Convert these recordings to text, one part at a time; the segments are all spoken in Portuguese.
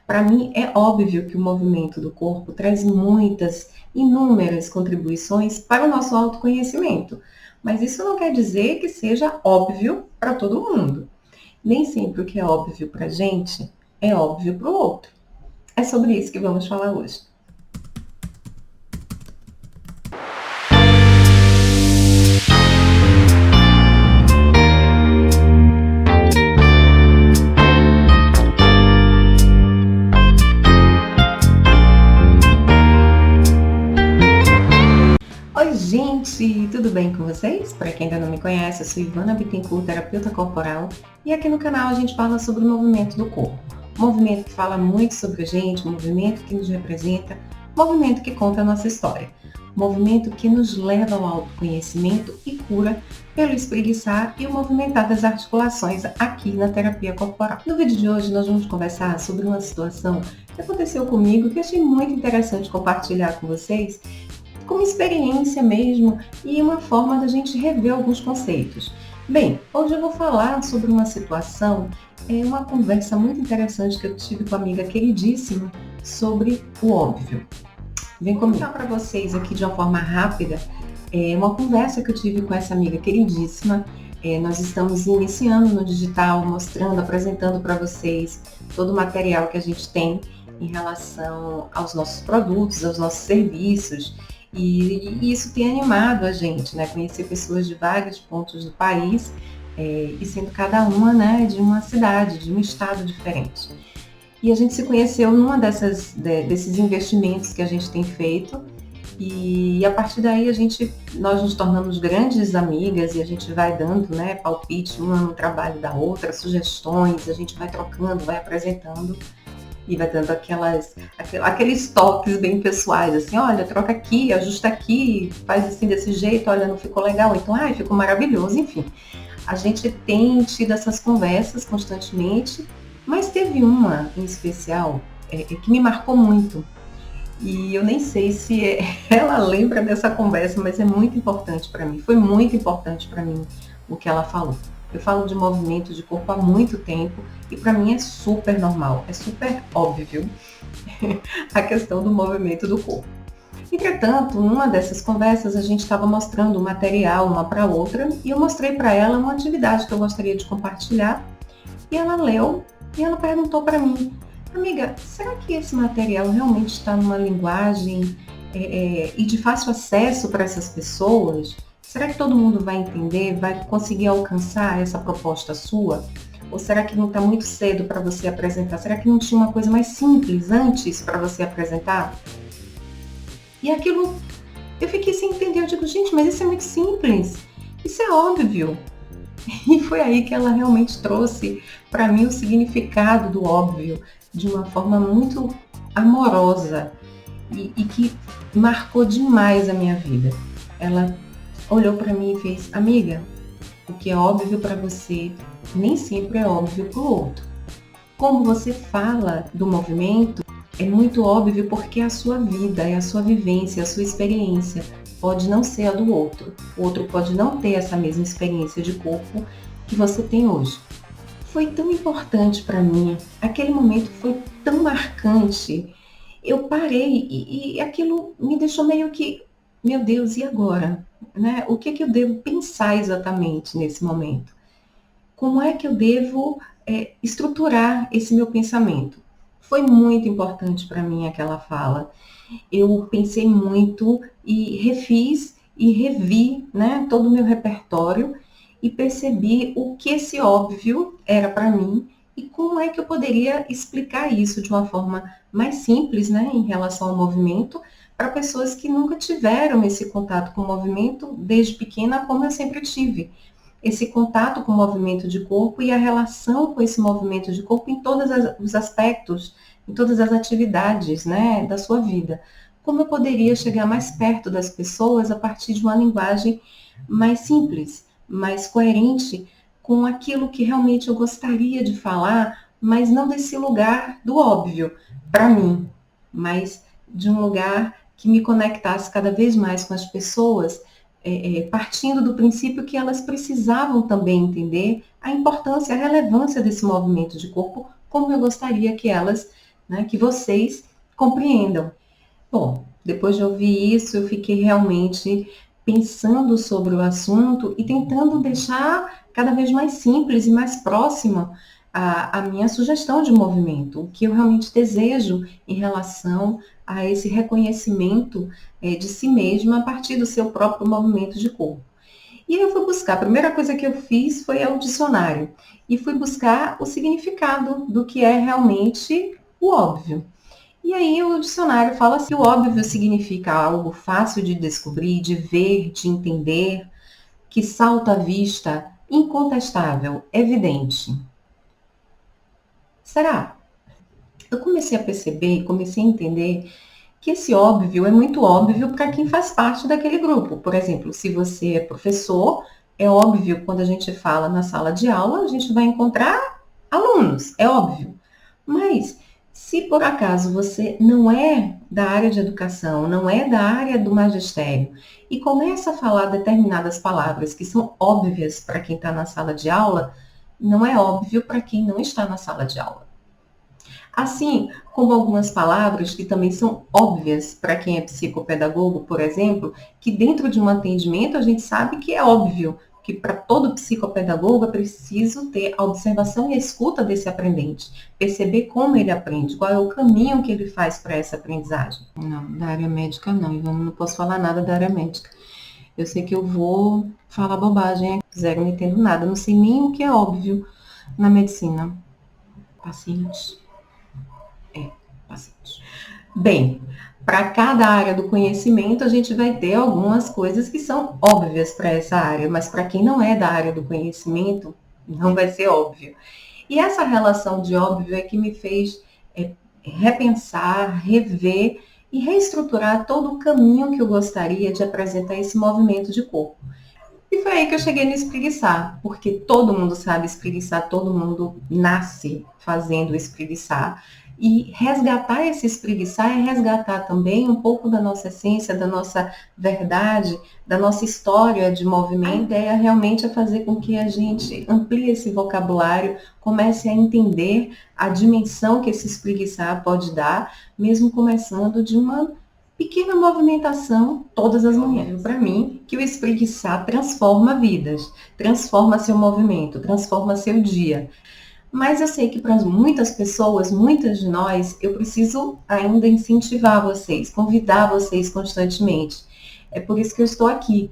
Para mim, é óbvio que o movimento do corpo traz muitas, inúmeras contribuições para o nosso autoconhecimento, mas isso não quer dizer que seja óbvio para todo mundo. Nem sempre o que é óbvio para a gente é óbvio para o outro. É sobre isso que vamos falar hoje. Oi, gente, tudo bem com vocês? Para quem ainda não me conhece, eu sou Ivana Bittencourt, terapeuta corporal, e aqui no canal a gente fala sobre o movimento do corpo. Movimento que fala muito sobre a gente, movimento que nos representa, movimento que conta a nossa história. Movimento que nos leva ao autoconhecimento e cura pelo espreguiçar e o movimentar das articulações aqui na terapia corporal. No vídeo de hoje nós vamos conversar sobre uma situação que aconteceu comigo que eu achei muito interessante compartilhar com vocês, como experiência mesmo e uma forma da gente rever alguns conceitos. Bem, hoje eu vou falar sobre uma situação, uma conversa muito interessante que eu tive com uma amiga queridíssima sobre o óbvio. Vem comigo. Vou contar para vocês aqui de uma forma rápida uma conversa que eu tive com essa amiga queridíssima. Nós estamos iniciando no digital, mostrando, apresentando para vocês todo o material que a gente tem em relação aos nossos produtos, aos nossos serviços. E isso tem animado a gente, né? Conhecer pessoas de vários pontos do país, e sendo cada uma, né, de uma cidade, de um estado diferente. E a gente se conheceu numa desses investimentos que a gente tem feito, e a partir daí nós nos tornamos grandes amigas e a gente vai dando, né, palpite uma no trabalho da outra, sugestões, a gente vai trocando, vai apresentando. E vai dando aqueles toques bem pessoais, assim, olha, troca aqui, ajusta aqui, faz assim desse jeito, olha, não ficou legal, então, ficou maravilhoso, enfim. A gente tem tido essas conversas constantemente, mas teve uma em especial que me marcou muito. E eu nem sei se ela lembra dessa conversa, mas é muito importante para mim, foi muito importante para mim o que ela falou. Eu falo de movimento de corpo há muito tempo e para mim é super normal, é super óbvio a questão do movimento do corpo. Entretanto, numa dessas conversas a gente estava mostrando o material uma para outra e eu mostrei para ela uma atividade que eu gostaria de compartilhar e ela leu e ela perguntou para mim: amiga, será que esse material realmente está numa linguagem e de fácil acesso para essas pessoas? Será que todo mundo vai entender, vai conseguir alcançar essa proposta sua? Ou será que não está muito cedo para você apresentar? Será que não tinha uma coisa mais simples antes para você apresentar? E aquilo, eu fiquei sem entender. Eu digo, gente, mas isso é muito simples. Isso é óbvio. E foi aí que ela realmente trouxe para mim o significado do óbvio de uma forma muito amorosa e que marcou demais a minha vida. Ela olhou para mim e fez: amiga, o que é óbvio para você nem sempre é óbvio para o outro. Como você fala do movimento, é muito óbvio porque é a sua vida, é a sua vivência, a sua experiência. Pode não ser a do outro. O outro pode não ter essa mesma experiência de corpo que você tem hoje. Foi tão importante para mim, aquele momento foi tão marcante. Eu parei e aquilo me deixou meio que, meu Deus, e agora? Né? O que eu devo pensar exatamente nesse momento? Como é que eu devo estruturar esse meu pensamento? Foi muito importante para mim aquela fala. Eu pensei muito e refiz e revi, né, todo o meu repertório e percebi o que esse óbvio era para mim e como é que eu poderia explicar isso de uma forma mais simples, né, em relação ao movimento, para pessoas que nunca tiveram esse contato com o movimento desde pequena, como eu sempre tive. Esse contato com o movimento de corpo e a relação com esse movimento de corpo em todos os aspectos, em todas as atividades, né, da sua vida. Como eu poderia chegar mais perto das pessoas a partir de uma linguagem mais simples, mais coerente com aquilo que realmente eu gostaria de falar, mas não desse lugar do óbvio, para mim, mas de um lugar que me conectasse cada vez mais com as pessoas, partindo do princípio que elas precisavam também entender a importância, a relevância desse movimento de corpo, como eu gostaria que elas né? Que vocês compreendam. Bom, depois de ouvir isso, eu fiquei realmente pensando sobre o assunto e tentando deixar cada vez mais simples e mais próxima a minha sugestão de movimento, o que eu realmente desejo em relação a esse reconhecimento de si mesma a partir do seu próprio movimento de corpo. E aí eu fui buscar, a primeira coisa que eu fiz foi ao dicionário e fui buscar o significado do que é realmente o óbvio. E aí o dicionário fala que o óbvio significa algo fácil de descobrir, de ver, de entender, que salta à vista, incontestável, evidente. Será? Eu comecei a perceber, comecei a entender que esse óbvio é muito óbvio para quem faz parte daquele grupo. Por exemplo, se você é professor, é óbvio quando a gente fala na sala de aula, a gente vai encontrar alunos, é óbvio. Mas se por acaso você não é da área de educação, não é da área do magistério e começa a falar determinadas palavras que são óbvias para quem está na sala de aula, não é óbvio para quem não está na sala de aula. Assim como algumas palavras que também são óbvias para quem é psicopedagogo, por exemplo, que dentro de um atendimento a gente sabe que é óbvio que para todo psicopedagogo é preciso ter a observação e a escuta desse aprendente, perceber como ele aprende, qual é o caminho que ele faz para essa aprendizagem. Não, da área médica não, Ivana, não posso falar nada da área médica. Eu sei que eu vou falar bobagem, zero, não entendo nada, não sei nem o que é óbvio na medicina. Paciente. Paciente. Bem, para cada área do conhecimento, a gente vai ter algumas coisas que são óbvias para essa área, mas para quem não é da área do conhecimento, não vai ser óbvio. E essa relação de óbvio é que me fez repensar, rever e reestruturar todo o caminho que eu gostaria de apresentar esse movimento de corpo. E foi aí que eu cheguei no espreguiçar, porque todo mundo sabe espreguiçar, todo mundo nasce fazendo espreguiçar. E resgatar esse espreguiçar é resgatar também um pouco da nossa essência, da nossa verdade, da nossa história de movimento. A ideia realmente é fazer com que a gente amplie esse vocabulário, comece a entender a dimensão que esse espreguiçar pode dar, mesmo começando de uma pequena movimentação todas as manhãs. Para mim, que o espreguiçar transforma vidas, transforma seu movimento, transforma seu dia. Mas eu sei que para muitas pessoas, muitas de nós, eu preciso ainda incentivar vocês, convidar vocês constantemente. É por isso que eu estou aqui,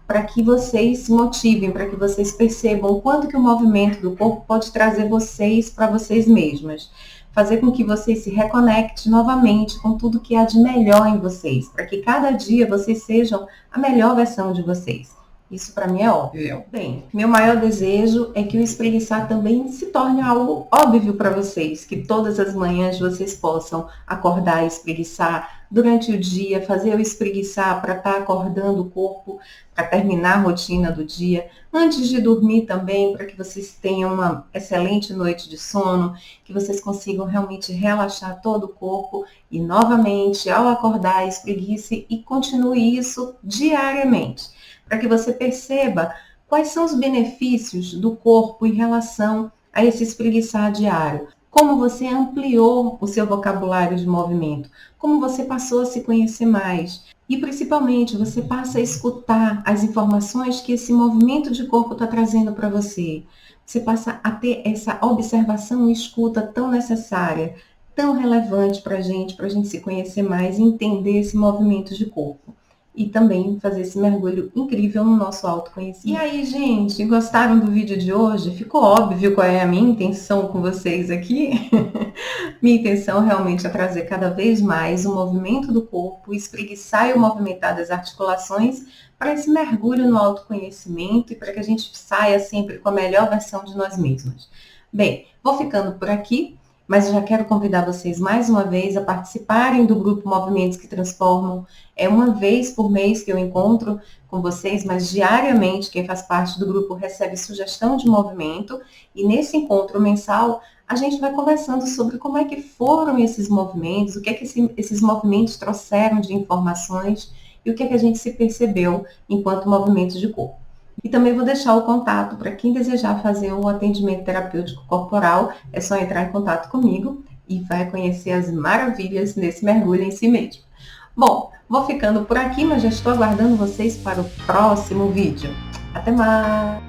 para que vocês se motivem, para que vocês percebam o quanto que o movimento do corpo pode trazer vocês para vocês mesmas. Fazer com que vocês se reconectem novamente com tudo que há de melhor em vocês, para que cada dia vocês sejam a melhor versão de vocês. Isso para mim é óbvio. Bem, meu maior desejo é que o espreguiçar também se torne algo óbvio para vocês, que todas as manhãs vocês possam acordar e espreguiçar durante o dia, fazer o espreguiçar para estar acordando o corpo, para terminar a rotina do dia, antes de dormir também, para que vocês tenham uma excelente noite de sono, que vocês consigam realmente relaxar todo o corpo e novamente, ao acordar, espreguice e continue isso diariamente, para que você perceba quais são os benefícios do corpo em relação a esse espreguiçar diário. Como você ampliou o seu vocabulário de movimento, como você passou a se conhecer mais. E principalmente, você passa a escutar as informações que esse movimento de corpo está trazendo para você. Você passa a ter essa observação e escuta tão necessária, tão relevante para a gente se conhecer mais e entender esse movimento de corpo. E também fazer esse mergulho incrível no nosso autoconhecimento. E aí, gente, gostaram do vídeo de hoje? Ficou óbvio qual é a minha intenção com vocês aqui? Minha intenção realmente é trazer cada vez mais o movimento do corpo, espreguiçar e movimentar das articulações para esse mergulho no autoconhecimento e para que a gente saia sempre com a melhor versão de nós mesmos. Bem, vou ficando por aqui. Mas eu já quero convidar vocês mais uma vez a participarem do grupo Movimentos que Transformam. É uma vez por mês que eu encontro com vocês, mas diariamente quem faz parte do grupo recebe sugestão de movimento. E nesse encontro mensal, a gente vai conversando sobre como é que foram esses movimentos, o que é que esses movimentos trouxeram de informações e o que é que a gente se percebeu enquanto movimentos de corpo. E também vou deixar o contato para quem desejar fazer o atendimento terapêutico corporal, é só entrar em contato comigo e vai conhecer as maravilhas nesse mergulho em si mesmo. Bom, vou ficando por aqui, mas já estou aguardando vocês para o próximo vídeo. Até mais!